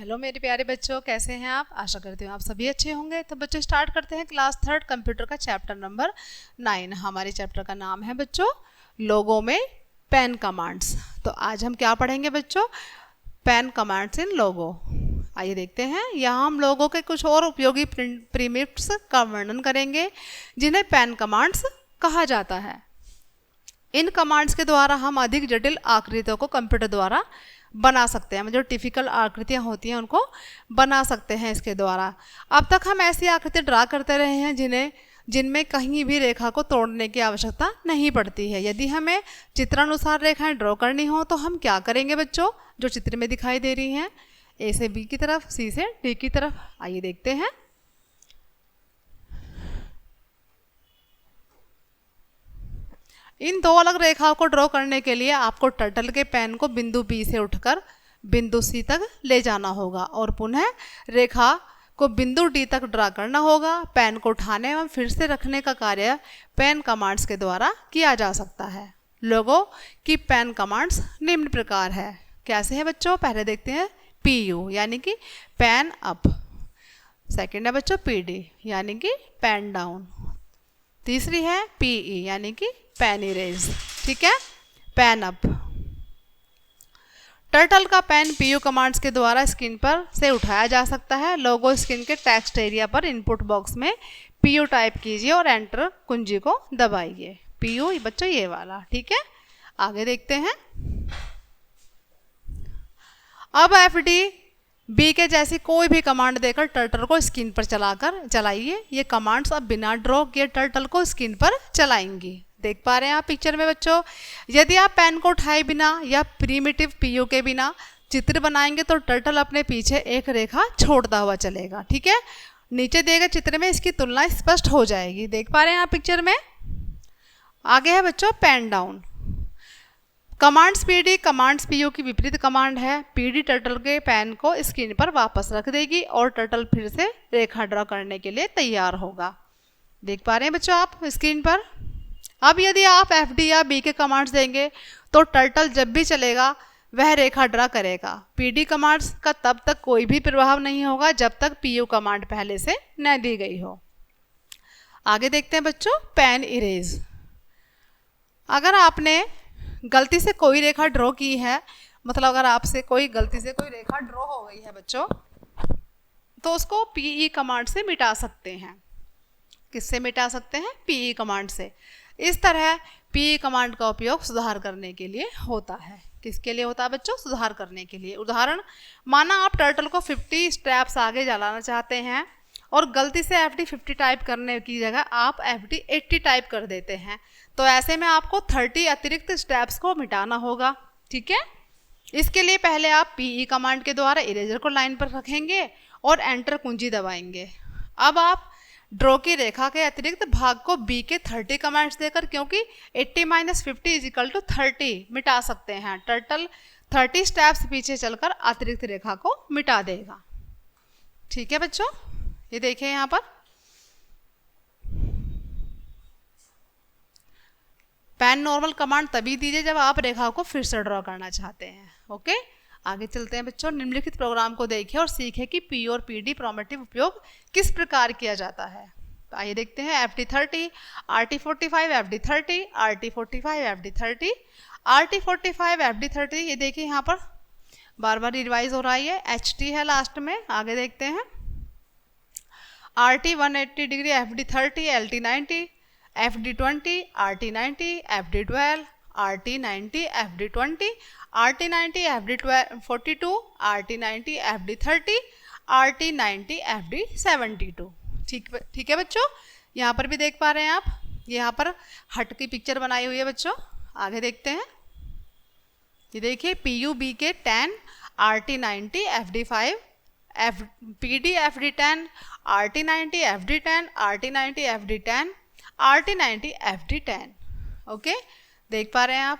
Hello मेरे प्यारे बच्चों, कैसे हैं आप? आशा करती हूँ आप सभी अच्छे होंगे। तो बच्चों स्टार्ट करते हैं क्लास 3 कंप्यूटर का चैप्टर नंबर 9। हमारे चैप्टर का नाम है बच्चों लोगो में पेन कमांड्स। तो आज हम क्या पढ़ेंगे बच्चों? पेन कमांड्स इन लोगो। आइए देखते हैं। यहाँ हम लोगों के कुछ और उपयोगी प्रीमिप्स का वर्णन करेंगे जिन्हें पेन कमांड्स कहा जाता है। इन कमांड्स के द्वारा हम अधिक जटिल आकृतियों को कंप्यूटर द्वारा बना सकते हैं। जो टिपिकल आकृतियाँ होती हैं उनको बना सकते हैं इसके द्वारा। अब तक हम ऐसी आकृति ड्रा करते रहे हैं जिनमें कहीं भी रेखा को तोड़ने की आवश्यकता नहीं पड़ती है। यदि हमें चित्रानुसार रेखाएं ड्रॉ करनी हो तो हम क्या करेंगे बच्चों? जो चित्र में दिखाई दे रही हैं, ए से बी की तरफ, सी से डी की तरफ। आइए देखते हैं। इन दो अलग रेखाओं को ड्रॉ करने के लिए आपको टर्टल के पेन को बिंदु बी से उठकर बिंदु सी तक ले जाना होगा और पुनः रेखा को बिंदु डी तक ड्रा करना होगा। पेन को उठाने एवं फिर से रखने का कार्य पेन कमांड्स के द्वारा किया जा सकता है। लोगों की पेन कमांड्स निम्न प्रकार है। कैसे है बच्चों? पहले देखते हैं PU यानी कि पेन अप। सेकेंड है बच्चों PD यानी कि पेन डाउन। तीसरी है PE यानी कि पेन इरेज। ठीक है, पेन अप। टर्टल का पेन PU कमांड्स के द्वारा स्क्रीन पर से उठाया जा सकता है। लोगो स्क्रीन के टेक्स्ट एरिया पर इनपुट बॉक्स में PU टाइप कीजिए और एंटर कुंजी को दबाइए। PU बच्चों ये वाला। ठीक है, आगे देखते हैं। अब FD B के जैसी कोई भी कमांड देकर टर्टल को स्क्रीन पर चलाइए। ये कमांड्स अब बिना ड्रॉ किए टर्टल को स्क्रीन पर चलाएंगी। देख पा रहे हैं आप पिक्चर में बच्चों। यदि आप पेन को उठाए बिना या प्रीमिटिव PU के बिना चित्र बनाएंगे तो टर्टल अपने पीछे एक रेखा छोड़ता हुआ चलेगा। ठीक है, नीचे दिए गए चित्र में इसकी तुलना स्पष्ट हो जाएगी। देख पा रहे हैं आप पिक्चर में। आगे है बच्चों pen down. Commands PD commands PU की विपरीत कमांड है। PD टर्टल के पेन को स्क्रीन पर वापस रख देगी और टर्टल फिर से रेखा ड्रॉ करने के लिए तैयार होगा। देख पा रहे हैं बच्चों आप स्क्रीन पर। अब यदि आप FD या B के कमांड्स देंगे तो टर्टल जब भी चलेगा वह रेखा ड्रा करेगा। PD कमांड्स का तब तक कोई भी प्रभाव नहीं होगा जब तक PU कमांड पहले से न दी गई हो। आगे देखते हैं बच्चों पेन इरेज। अगर आपने गलती से कोई रेखा ड्रॉ की है, मतलब अगर आपसे गलती से कोई रेखा ड्रॉ हो गई है बच्चों, तो उसको PE कमांड से मिटा सकते हैं। किससे मिटा सकते हैं? PE कमांड से। इस तरह PE कमांड का उपयोग सुधार करने के लिए होता है। किसके लिए होता है बच्चों? सुधार करने के लिए। उदाहरण, माना आप टर्टल को 50 स्टेप्स आगे चलाना चाहते हैं और गलती से FD 50 टाइप करने की जगह आप FD 80 टाइप कर देते हैं, तो ऐसे में आपको 30 अतिरिक्त स्टेप्स को मिटाना होगा। ठीक है, इसके लिए पहले आप PE कमांड के द्वारा इरेजर को लाइन पर रखेंगे और एंटर कुंजी दबाएंगे। अब आप ड्रॉ की रेखा के अतिरिक्त भाग को B के 30 कमांड्स देकर, क्योंकि 80 - 50 = 30 मिटा सकते हैं। टर्टल 30 स्टेप्स पीछे चलकर अतिरिक्त रेखा को मिटा देगा। ठीक है बच्चों, ये देखिए यहाँ पर पेन नॉर्मल कमांड तभी दीजिए जब आप रेखा को फिर से ड्रॉ करना चाहते हैं। ओके, आगे चलते हैं बच्चों। निम्नलिखित प्रोग्राम को देखिए और सीखें कि PU और PD प्रोमेटिव उपयोग किस प्रकार किया जाता है। तो आइए देखते हैं। FD 30, RT 45, FD 30, RT 45, FD 30, RT 45, FD 30। ये देखिए यहाँ पर बार बार रिवाइज हो रहा है। HT है लास्ट में। आगे देखते हैं। RT 180 degree, FD 30, LT 90, FD 20, RT 90, FD 12, RT 90, FD 20, RT 90, FD 42, RT 90, FD 30, RT 90, FD 72। ठीक है बच्चों, यहाँ पर भी देख पा रहे हैं आप। यहाँ पर हट की पिक्चर बनाई हुई है बच्चों। आगे देखते हैं। ये देखिए PU B के 10, RT 90, FD 5, PD FD 10, RT 90, FD 10, RT 90, FD 10, RT 90, FD 10। Okay, देख पा रहे हैं आप।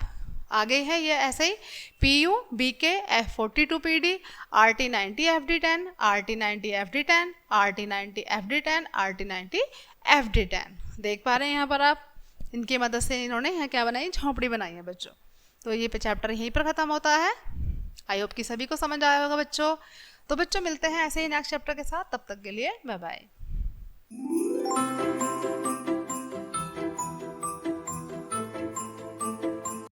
आगे है ये ऐसे ही PU B के F42 PD, RT 90, FD 10, RT 90, FD 10, RT 90, FD 10, RT 90, FD 10। देख पा रहे हैं यहाँ पर आप। इनकी मदद से इन्होंने यहाँ क्या बनाई? झोंपड़ी बनाई है बच्चों। तो ये चैप्टर यहीं पर ख़त्म होता है। आई होप कि सभी को समझ आया होगा बच्चों। तो बच्चों मिलते हैं ऐसे ही नेक्स्ट चैप्टर के साथ, तब तक के लिए बाय बाय।